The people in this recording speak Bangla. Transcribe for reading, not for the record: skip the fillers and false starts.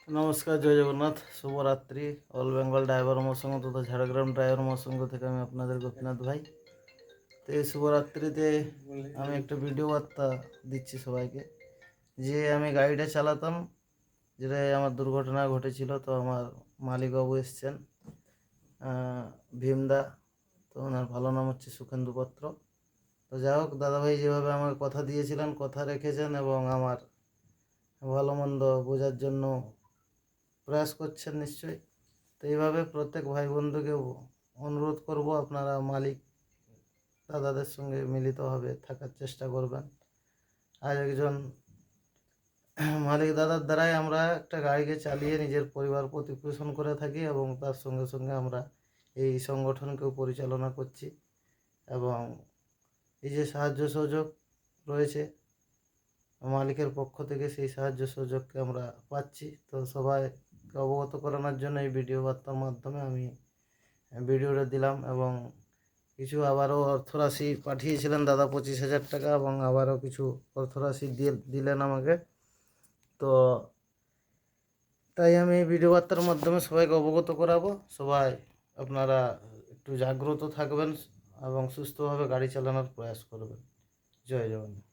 নমস্কার, জয় জগন্নাথ, শুভরাত্রি। অল বেঙ্গল ড্রাইভার মহাসংঘ তথা ঝাড়গ্রাম ড্রাইভার মহাসংঘ থেকে আমি আপনাদের গোপীনাথ ভাই। তো এই শুভরাত্রিতে আমি একটা ভিডিও বার্তা দিচ্ছি সবাইকে, যে আমি গাড়িটা চালাতাম, যেটা আমার দুর্ঘটনা ঘটেছিল। তো আমার মালিকবাবু এসছেন, ভীমদা। তো ওনার ভালো নাম হচ্ছে সুখেন্দু পাত্র। তো যাই হোক, দাদাভাই যেভাবে আমাকে কথা দিয়েছিলেন, কথা রেখেছেন এবং আমার ভালো মন্দ বোঝার জন্য প্রয়াস করছেন নিশ্চয়ই। তো এইভাবে প্রত্যেক ভাই বন্ধুকে অনুরোধ করব, আপনারা মালিক দাদাদের সঙ্গে মিলিতভাবে থাকার চেষ্টা করবেন। আর একজন মালিক দাদার দ্বারাই আমরা একটা গাড়িকে চালিয়ে নিজের পরিবার প্রতিপোষণ করে থাকি এবং তার সঙ্গে সঙ্গে আমরা এই সংগঠনকেও পরিচালনা করছি। এবং এই যে সাহায্য সহযোগ রয়েছে মালিকের পক্ষ থেকে, সেই সাহায্য সহযোগকে আমরা পাচ্ছি। তো সবাইকে অবগত করানোর জন্য এই ভিডিও বার্তার মাধ্যমে আমি ভিডিওটা দিলাম। এবং কিছু আবারও অর্থরাশি পাঠিয়েছিলেন দাদা, 25,000 টাকা, এবং আবারও কিছু অর্থরাশি দিলেন আমাকে। তো তাই আমি এই ভিডিও বার্তার মাধ্যমে সবাইকে অবগত করাবো। সবাই আপনারা একটু জাগ্রত থাকবেন এবং সুস্থভাবে গাড়ি চালানোর প্রয়াস করবেন। জয় জগন্নাথ।